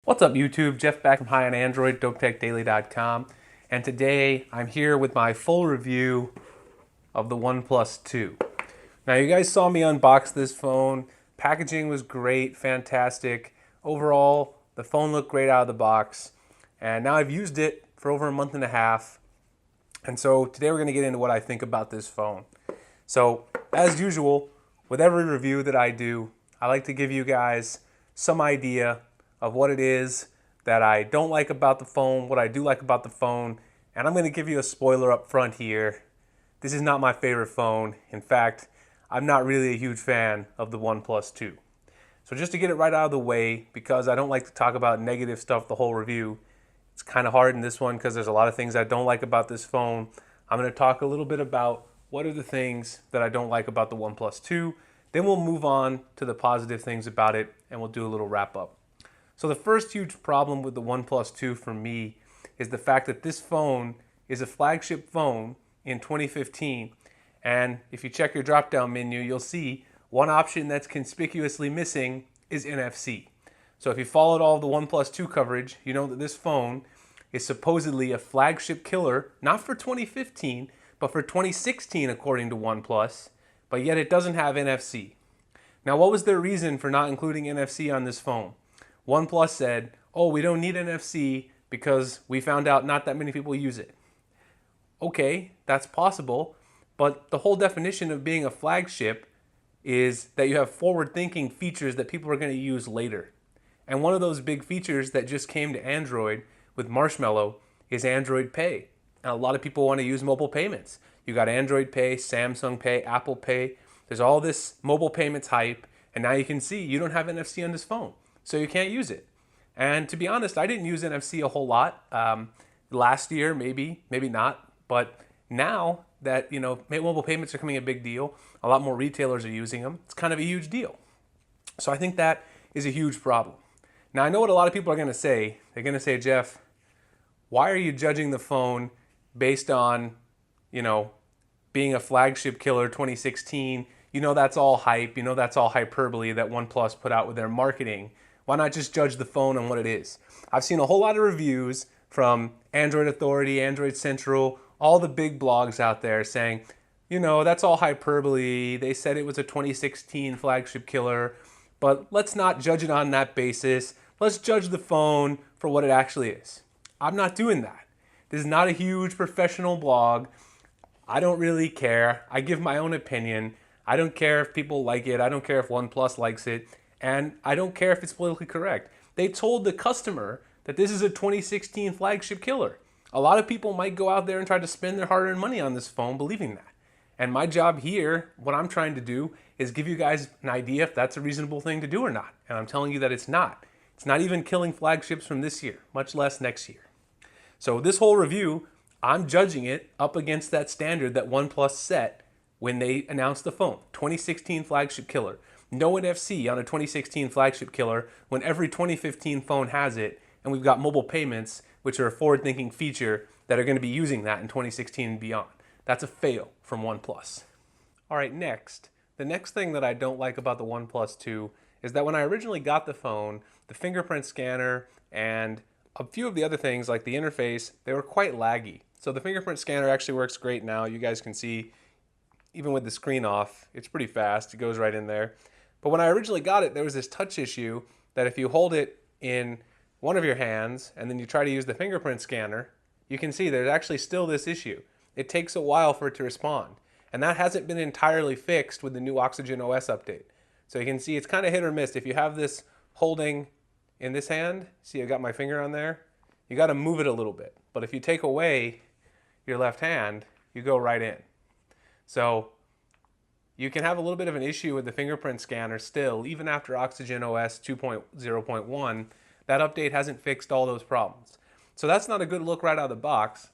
What's up YouTube? Jeff back from High on Android, dopetechdaily.com, and today I'm here with my full review of the OnePlus 2. Now you guys saw me unbox this phone. Packaging was great, fantastic. Overall, the phone looked great out of the box, and now I've used it for over a month and a half, and so today we're going to get into what I think about this phone. So as usual, with every review that I do, I like to give you guys some idea of what it is that I don't like about the phone, what I do like about the phone, and I'm going to give you a spoiler up front here. This is not my favorite phone. In fact, I'm not really a huge fan of the OnePlus 2. So just to get it right out of the way, because I don't like to talk about negative stuff the whole review, it's kind of hard in this one because there's a lot of things I don't like about this phone. I'm going to talk a little bit about what are the things that I don't like about the OnePlus 2. Then we'll move on to the positive things about it, and we'll do a little wrap up. So the first huge problem with the OnePlus 2 for me is the fact that this phone is a flagship phone in 2015. And if you check your drop-down menu, you'll see one option that's conspicuously missing is NFC. So if you followed all of the OnePlus 2 coverage, you know that this phone is supposedly a flagship killer, not for 2015, but for 2016 according to OnePlus, but yet it doesn't have NFC. Now what was their reason for not including NFC on this phone? OnePlus said, oh, we don't need NFC because we found out not that many people use it. Okay, that's possible, but the whole definition of being a flagship is that you have forward-thinking features that people are going to use later. And one of those big features that just came to Android with Marshmallow is Android Pay. And a lot of people want to use mobile payments. You got Android Pay, Samsung Pay, Apple Pay. There's all this mobile payments hype, and now you can see you don't have NFC on this phone. So you can't use it. And to be honest, I didn't use NFC a whole lot. Last year, maybe not. But now that mobile payments are becoming a big deal, a lot more retailers are using them. It's kind of a huge deal. So I think that is a huge problem. Now I know what a lot of people are going to say. They're going to say, Jeff, why are you judging the phone based on, being a flagship killer 2016? That's all hype. That's all hyperbole that OnePlus put out with their marketing. Why not just judge the phone on what it is? I've seen a whole lot of reviews from Android Authority, Android Central, all the big blogs out there saying, that's all hyperbole. They said it was a 2016 flagship killer, but let's not judge it on that basis. Let's judge the phone for what it actually is. I'm not doing that. This is not a huge professional blog. I don't really care. I give my own opinion. I don't care if people like it. I don't care if OnePlus likes it. And I don't care if it's politically correct. They told the customer that this is a 2016 flagship killer. A lot of people might go out there and try to spend their hard-earned money on this phone believing that. And my job here, what I'm trying to do, is give you guys an idea if that's a reasonable thing to do or not. And I'm telling you that it's not. It's not even killing flagships from this year, much less next year. So this whole review, I'm judging it up against that standard that OnePlus set when they announced the phone. 2016 flagship killer. No NFC on a 2016 flagship killer when every 2015 phone has it, and we've got mobile payments, which are a forward-thinking feature that are going to be using that in 2016 and beyond. That's a fail from OnePlus. All right, next. The next thing that I don't like about the OnePlus 2 is that when I originally got the phone, the fingerprint scanner and a few of the other things like the interface, they were quite laggy. So the fingerprint scanner actually works great now. You guys can see, even with the screen off, it's pretty fast. It goes right in there. But when I originally got it, there was this touch issue that if you hold it in one of your hands and then you try to use the fingerprint scanner, you can see there's actually still this issue. It takes a while for it to respond. And that hasn't been entirely fixed with the new Oxygen OS update. So you can see it's kind of hit or miss. If you have this holding in this hand, see I got my finger on there, you got to move it a little bit. But if you take away your left hand, you go right in. So you can have a little bit of an issue with the fingerprint scanner still, even after Oxygen OS 2.0.1. That update hasn't fixed all those problems. So that's not a good look right out of the box.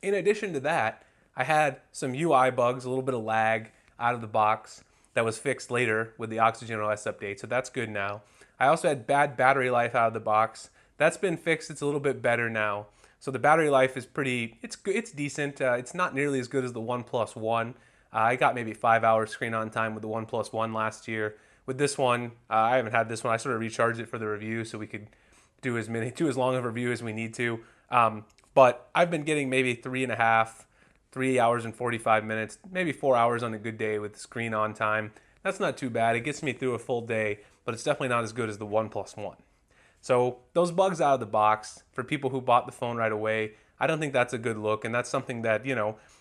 In addition to that, I had some UI bugs, a little bit of lag out of the box that was fixed later with the Oxygen OS update, so that's good now. I also had bad battery life out of the box. That's been fixed. It's a little bit better now. So the battery life is it's decent. It's not nearly as good as the OnePlus 1. I got maybe 5 hours screen on time with the OnePlus 1 last year. With this one, I haven't had this one. I sort of recharged it for the review so we could do as long of a review as we need to. But I've been getting maybe 3 hours and 45 minutes, maybe 4 hours on a good day with the screen on time. That's not too bad. It gets me through a full day, but it's definitely not as good as the OnePlus One. So those bugs out of the box, for people who bought the phone right away, I don't think that's a good look, and that's something that,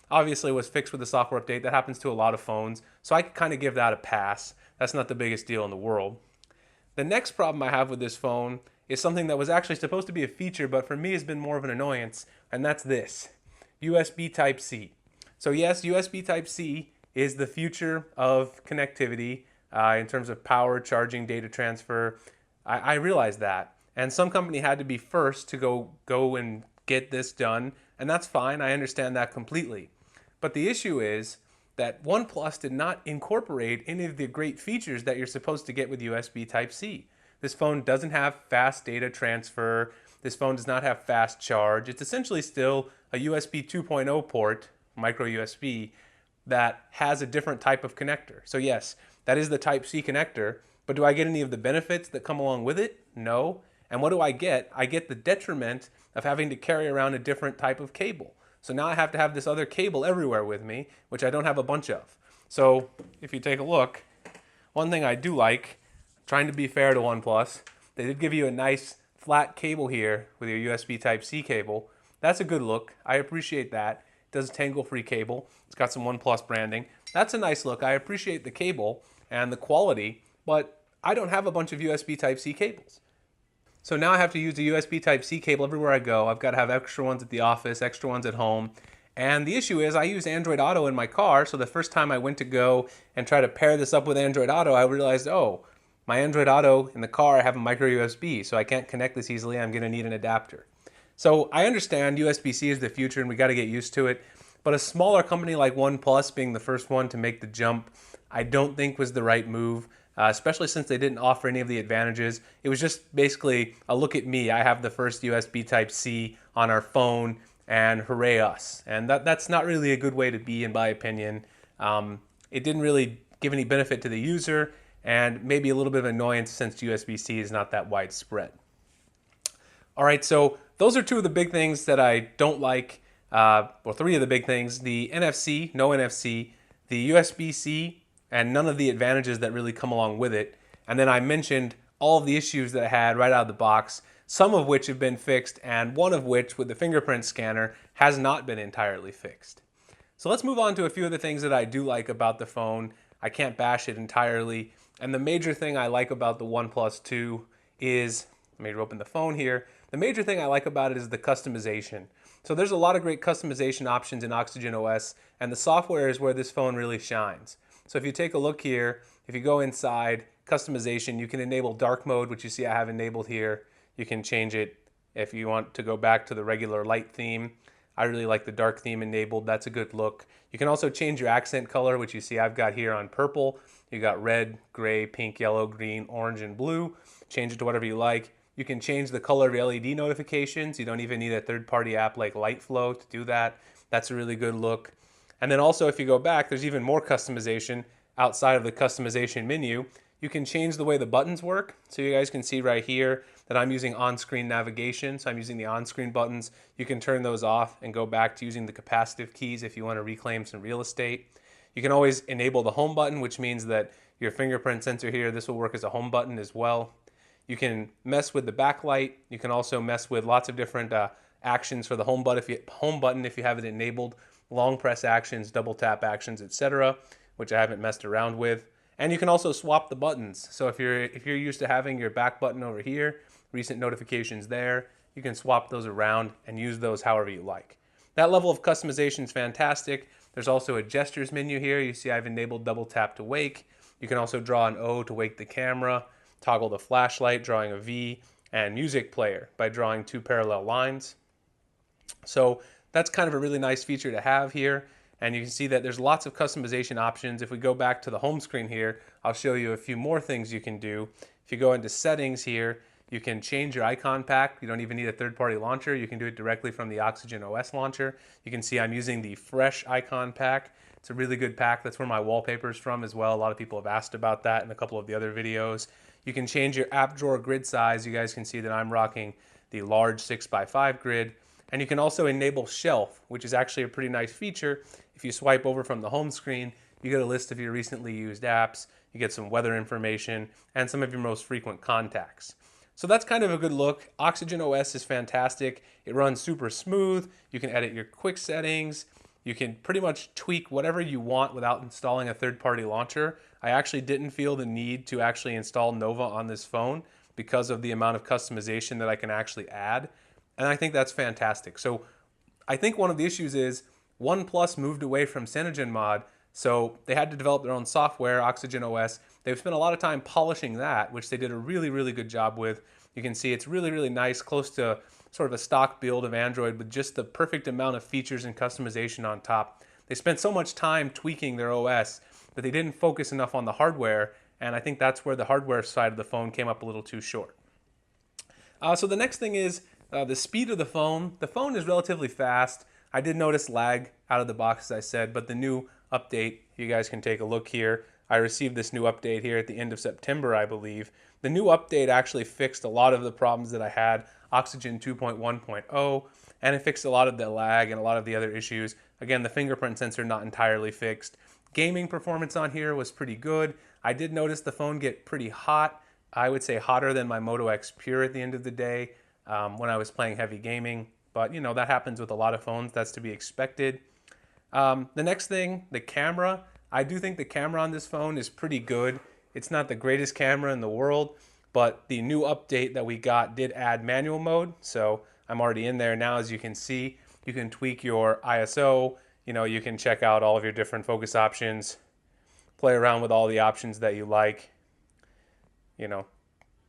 obviously was fixed with the software update. That happens to a lot of phones, so I can kind of give that a pass. That's not the biggest deal in the world. The next problem I have with this phone is something that was actually supposed to be a feature, but for me has been more of an annoyance, and that's this: USB Type-C. So yes, USB Type-C is the future of connectivity in terms of power, charging, data transfer. I realize that. And some company had to be first to go and get this done, and that's fine. I understand that completely. But the issue is that OnePlus did not incorporate any of the great features that you're supposed to get with USB Type-C. This phone doesn't have fast data transfer. This phone does not have fast charge. It's essentially still a USB 2.0 port, micro USB, that has a different type of connector. So yes, that is the Type-C connector, but do I get any of the benefits that come along with it? No. And what do I get? I get the detriment of having to carry around a different type of cable. So now I have to have this other cable everywhere with me, which I don't have a bunch of. So if you take a look, one thing I do like, trying to be fair to OnePlus, they did give you a nice flat cable here with your USB Type-C cable. That's a good look. I appreciate that. It does tangle-free cable. It's got some OnePlus branding. That's a nice look. I appreciate the cable and the quality, but I don't have a bunch of USB Type-C cables. So now I have to use the USB Type-C cable everywhere I go. I've got to have extra ones at the office, extra ones at home. And the issue is I use Android Auto in my car, so the first time I went to go and try to pair this up with Android Auto, I realized, oh, my Android Auto in the car, I have a micro USB, so I can't connect this easily. I'm going to need an adapter. So I understand USB-C is the future and we got to get used to it, but a smaller company like OnePlus being the first one to make the jump, I don't think was the right move. Especially since they didn't offer any of the advantages. It was just basically a look at me. I have the first USB Type-C on our phone, and hooray us. And that's not really a good way to be, in my opinion. It didn't really give any benefit to the user, and maybe a little bit of annoyance since USB-C is not that widespread. All right, so those are two of the big things that I don't like, or three of the big things: the NFC, no NFC, the USB-C, and none of the advantages that really come along with it. And then I mentioned all of the issues that I had right out of the box, some of which have been fixed, and one of which, with the fingerprint scanner, has not been entirely fixed. So let's move on to a few of the things that I do like about the phone. I can't bash it entirely. And the major thing I like about the OnePlus 2 is, let me open the phone here. The major thing I like about it is the customization. So there's a lot of great customization options in Oxygen OS, and the software is where this phone really shines. So if you take a look here, if you go inside customization, you can enable dark mode, which you see I have enabled here. You can change it if you want to go back to the regular light theme. I really like the dark theme enabled. That's a good look. You can also change your accent color, which you see I've got here on purple. You got red, gray, pink, yellow, green, orange, and blue. Change it to whatever you like. You can change the color of LED notifications. You don't even need a third-party app like LightFlow to do that. That's a really good look. And then also, if you go back, there's even more customization outside of the customization menu. You can change the way the buttons work. So you guys can see right here that I'm using on-screen navigation. So I'm using the on-screen buttons. You can turn those off and go back to using the capacitive keys if you want to reclaim some real estate. You can always enable the home button, which means that your fingerprint sensor here, this will work as a home button as well. You can mess with the backlight. You can also mess with lots of different actions for the home button if you have it enabled. Long press actions, double tap actions, etc., which I haven't messed around with. And you can also swap the buttons. So if you're used to having your back button over here, recent notifications there, you can swap those around and use those however you like. That level of customization is fantastic. There's also a gestures menu here. You see I've enabled double tap to wake. You can also draw an O to wake the camera, toggle the flashlight, drawing a V, and music player by drawing two parallel lines. So that's kind of a really nice feature to have here. And you can see that there's lots of customization options. If we go back to the home screen here, I'll show you a few more things you can do. If you go into settings here, you can change your icon pack. You don't even need a third-party launcher. You can do it directly from the Oxygen OS launcher. You can see I'm using the Fresh icon pack. It's a really good pack. That's where my wallpaper is from as well. A lot of people have asked about that in a couple of the other videos. You can change your app drawer grid size. You guys can see that I'm rocking the large 6x5 grid. And you can also enable shelf, which is actually a pretty nice feature. If you swipe over from the home screen, you get a list of your recently used apps, you get some weather information, and some of your most frequent contacts. So that's kind of a good look. Oxygen OS is fantastic. It runs super smooth. You can edit your quick settings. You can pretty much tweak whatever you want without installing a third-party launcher. I actually didn't feel the need to actually install Nova on this phone because of the amount of customization that I can actually add. And I think that's fantastic. So I think one of the issues is OnePlus moved away from CyanogenMod, so they had to develop their own software, Oxygen OS. They've spent a lot of time polishing that, which they did a really, really good job with. You can see it's really, really nice, close to sort of a stock build of Android with just the perfect amount of features and customization on top. They spent so much time tweaking their OS, but they didn't focus enough on the hardware, and I think that's where the hardware side of the phone came up a little too short. So the next thing is the speed of the phone. The phone is relatively fast. I did notice lag out of the box, as I said, but the new update, you guys can take a look here. I received this new update here at the end of September, I believe. The new update actually fixed a lot of the problems that I had, Oxygen 2.1.0, and it fixed a lot of the lag and a lot of the other issues. Again, the fingerprint sensor not entirely fixed. Gaming performance on here was pretty good. I did notice the phone get pretty hot. I would say hotter than my Moto X Pure at the end of the day when I was playing heavy gaming. But, you know, that happens with a lot of phones. That's to be expected. The next thing, the camera. I do think the camera on this phone is pretty good. It's not the greatest camera in the world, but the new update that we got did add manual mode. So I'm already in there now, as you can see. You can tweak your ISO. You know, you can check out all of your different focus options, play around with all the options that you like, you know,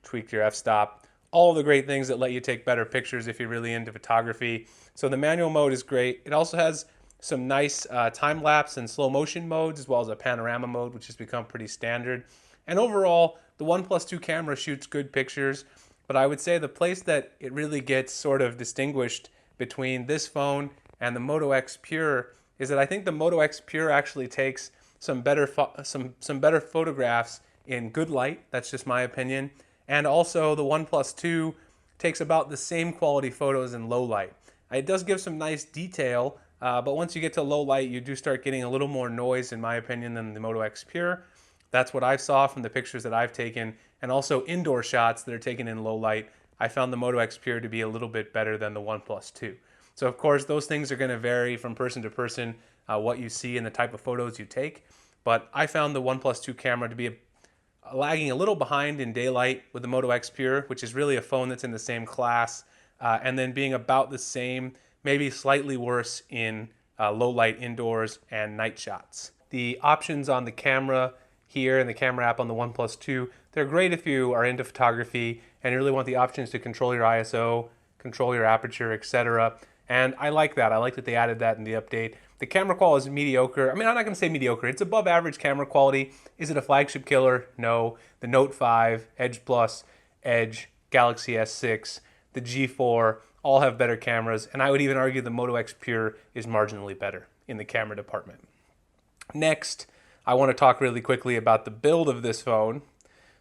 tweak your f-stop, all the great things that let you take better pictures if you're really into photography. So the manual mode is great. It also has some nice time-lapse and slow motion modes, as well as a panorama mode, which has become pretty standard. And overall, the OnePlus 2 camera shoots good pictures, but I would say the place that it really gets sort of distinguished between this phone and the Moto X Pure is that I think the Moto X Pure actually takes some better photographs in good light. That's just my opinion. And also the OnePlus 2 takes about the same quality photos in low light. It does give some nice detail, but once you get to low light, you do start getting a little more noise, in my opinion, than the Moto X Pure. That's what I saw from the pictures that I've taken, and also indoor shots that are taken in low light. I found the Moto X Pure to be a little bit better than the OnePlus 2. So of course, those things are going to vary from person to person, what you see and the type of photos you take. But I found the OnePlus 2 camera to be lagging a little behind in daylight with the Moto X Pure, which is really a phone that's in the same class, and then being about the same, maybe slightly worse in low light indoors and night shots. The options on the camera here and the camera app on the OnePlus 2, they're great if you are into photography and you really want the options to control your ISO, control your aperture, etc. And I like that. I like that they added that in the update. The camera quality is mediocre. I mean, I'm not going to say mediocre. It's above average camera quality. Is it a flagship killer? No. The Note 5, Edge Plus, Edge, Galaxy S6, the G4 all have better cameras, and I would even argue the Moto X Pure is marginally better in the camera department. Next, I want to talk really quickly about the build of this phone.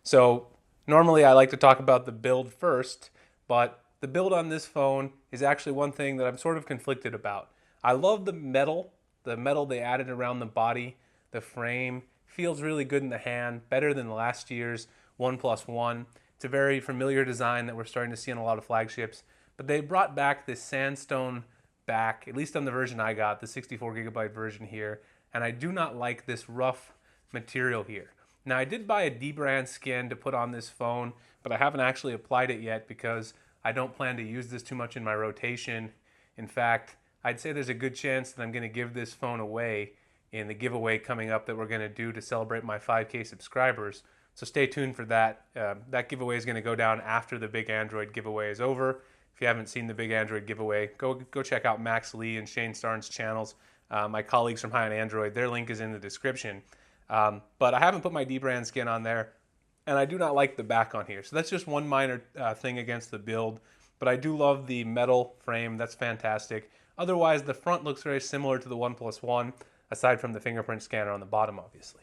So normally I like to talk about the build first, but the build on this phone is actually one thing that I'm sort of conflicted about. I love the metal they added around the body, the frame, feels really good in the hand, better than last year's OnePlus One. It's a very familiar design that we're starting to see in a lot of flagships, but they brought back this sandstone back, at least on the version I got, the 64 gigabyte version here, and I do not like this rough material here. Now I did buy a dbrand skin to put on this phone, but I haven't actually applied it yet because I don't plan to use this too much in my rotation. In fact, I'd say there's a good chance that I'm going to give this phone away in the giveaway coming up that we're going to do to celebrate my 5K subscribers. So stay tuned for that. That giveaway is going to go down after the big Android giveaway is over. If you haven't seen the big Android giveaway, go check out Max Lee and Shane Starnes' channels. My colleagues from High on Android, their link is in the description. But I haven't put my dbrand skin on there, and I do not like the back on here. So that's just one minor thing against the build. But I do love the metal frame. That's fantastic. Otherwise, the front looks very similar to the OnePlus One, aside from the fingerprint scanner on the bottom, obviously.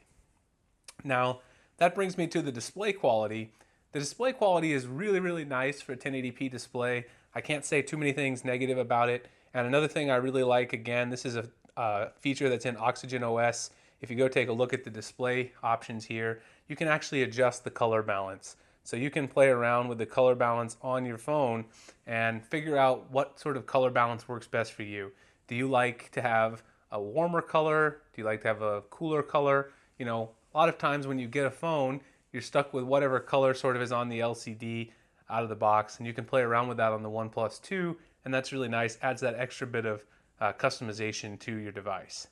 Now, that brings me to the display quality. The display quality is really, really nice for a 1080p display. I can't say too many things negative about it. And another thing I really like, again, this is a feature that's in Oxygen OS. If you go take a look at the display options here, you can actually adjust the color balance. So you can play around with the color balance on your phone and figure out what sort of color balance works best for you. Do you like to have a warmer color? Do you like to have a cooler color? You know, a lot of times when you get a phone, you're stuck with whatever color sort of is on the LCD out of the box, and you can play around with that on the OnePlus 2, and that's really nice. Adds that extra bit of customization to your device.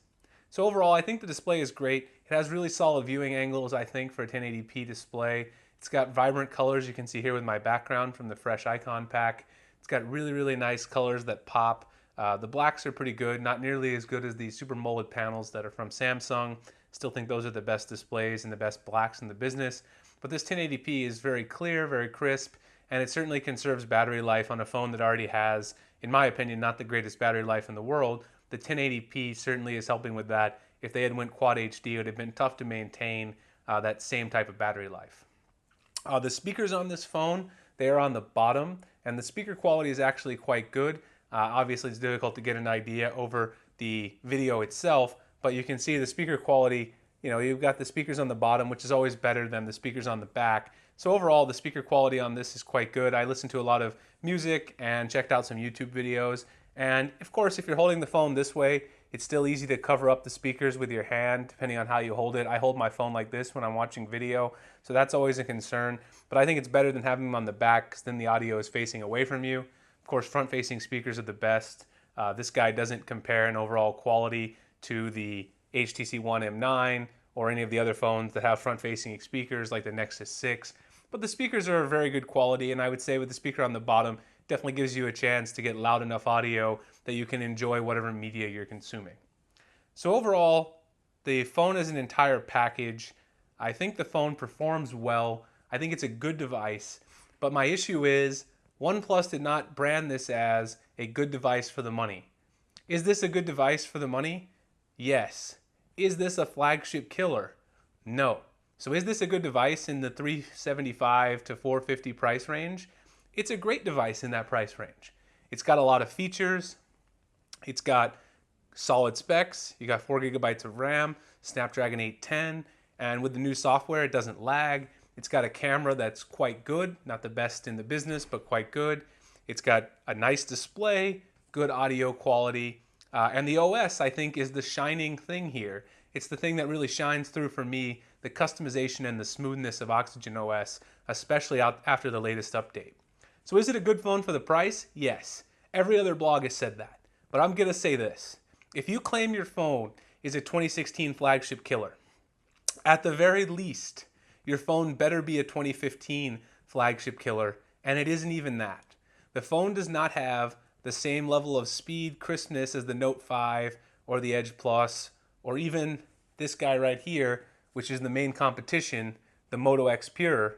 So overall, I think the display is great. It has really solid viewing angles, I think, for a 1080p display. It's got vibrant colors you can see here with my background from the Fresh Icon pack. It's got really, really nice colors that pop. The blacks are pretty good, not nearly as good as the Super AMOLED panels that are from Samsung. Still think those are the best displays and the best blacks in the business. But this 1080p is very clear, very crisp, and it certainly conserves battery life on a phone that already has, in my opinion, not the greatest battery life in the world. The 1080p certainly is helping with that. If they had went Quad HD, it would have been tough to maintain that same type of battery life. The speakers on this phone, they are on the bottom, and the speaker quality is actually quite good. Obviously, it's difficult to get an idea over the video itself, but you can see the speaker quality. You know, you've got the speakers on the bottom, which is always better than the speakers on the back. So overall, the speaker quality on this is quite good. I listened to a lot of music and checked out some YouTube videos. And of course, if you're holding the phone this way, it's still easy to cover up the speakers with your hand, depending on how you hold it. I hold my phone like this when I'm watching video, so that's always a concern. But I think it's better than having them on the back, because then the audio is facing away from you. Of course, front-facing speakers are the best. This guy doesn't compare in overall quality to the HTC One M9 or any of the other phones that have front-facing speakers like the Nexus 6. But the speakers are very good quality, and I would say with the speaker on the bottom, definitely gives you a chance to get loud enough audio that you can enjoy whatever media you're consuming. So overall, the phone as an entire package, I think the phone performs well. I think it's a good device, but my issue is OnePlus did not brand this as a good device for the money. Is this a good device for the money? Yes. Is this a flagship killer? No. So is this a good device in the $375 to $450 price range? It's a great device in that price range. It's got a lot of features. It's got solid specs. You got 4 gigabytes of RAM, Snapdragon 810, and with the new software, it doesn't lag. It's got a camera that's quite good, not the best in the business, but quite good. It's got a nice display, good audio quality, and the OS, I think, is the shining thing here. It's the thing that really shines through for me, the customization and the smoothness of Oxygen OS, especially after the latest update. So is it a good phone for the price? Yes. Every other blog has said that. But I'm going to say this. If you claim your phone is a 2016 flagship killer, at the very least, your phone better be a 2015 flagship killer, and it isn't even that. The phone does not have the same level of speed, crispness as the Note 5 or the Edge Plus, or even this guy right here, which is the main competition, the Moto X Pure.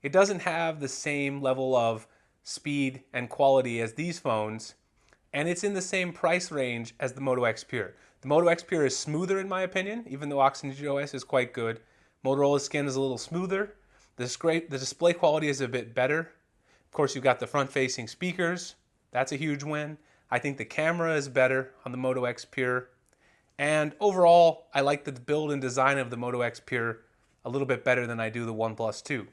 It doesn't have the same level of speed and quality as these phones, and it's in the same price range as the Moto X Pure. The Moto X Pure is smoother in my opinion, even though Oxygen OS is quite good. Motorola's skin is a little smoother. The display quality is a bit better. Of course, you've got the front-facing speakers. That's a huge win. I think the camera is better on the Moto X Pure. And overall, I like the build and design of the Moto X Pure a little bit better than I do the OnePlus 2.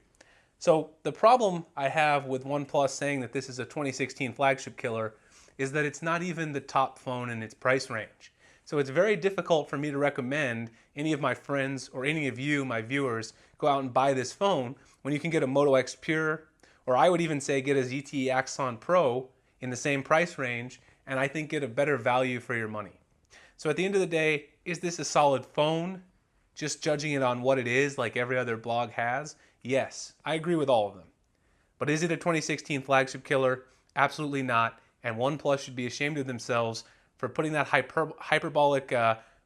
So the problem I have with OnePlus saying that this is a 2016 flagship killer is that it's not even the top phone in its price range. So it's very difficult for me to recommend any of my friends or any of you, my viewers, go out and buy this phone when you can get a Moto X Pure, or I would even say get a ZTE Axon Pro in the same price range, and I think get a better value for your money. So at the end of the day, is this a solid phone? Just judging it on what it is, like every other blog has? Yes, I agree with all of them. But is it a 2016 flagship killer? Absolutely not. And OnePlus should be ashamed of themselves for putting that hyperbolic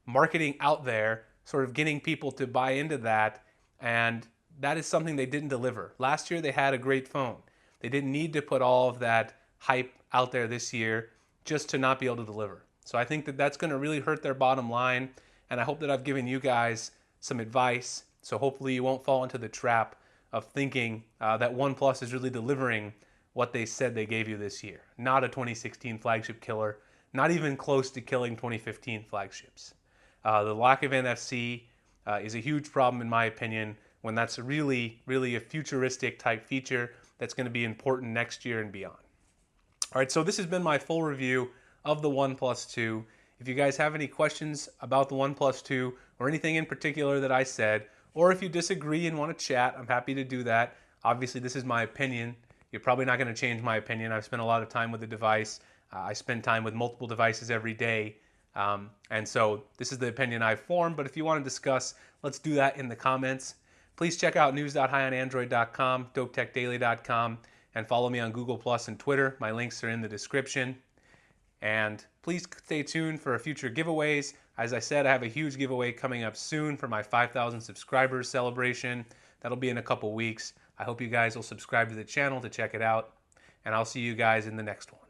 marketing out there, sort of getting people to buy into that, and that is something they didn't deliver. Last year they had a great phone. They didn't need to put all of that hype out there this year just to not be able to deliver. So I think that that's going to really hurt their bottom line, and I hope that I've given you guys some advice, so hopefully you won't fall into the trap of thinking that OnePlus is really delivering what they said they gave you this year. Not a 2016 flagship killer, not even close to killing 2015 flagships. The lack of NFC is a huge problem in my opinion when that's really a futuristic type feature that's going to be important next year and beyond. All right, so this has been my full review of the OnePlus 2. If you guys have any questions about the OnePlus 2 or anything in particular that I said, or if you disagree and want to chat, I'm happy to do that. Obviously, this is my opinion. You're probably not going to change my opinion. I've spent a lot of time with the device. I spend time with multiple devices every day. And so this is the opinion I've formed. But if you want to discuss, let's do that in the comments. Please check out news.highandandroid.com, dopetechdaily.com, and follow me on Google Plus and Twitter. My links are in the description. And please stay tuned for future giveaways. As I said, I have a huge giveaway coming up soon for my 5,000 subscribers celebration. That'll be in a couple weeks. I hope you guys will subscribe to the channel to check it out. And I'll see you guys in the next one.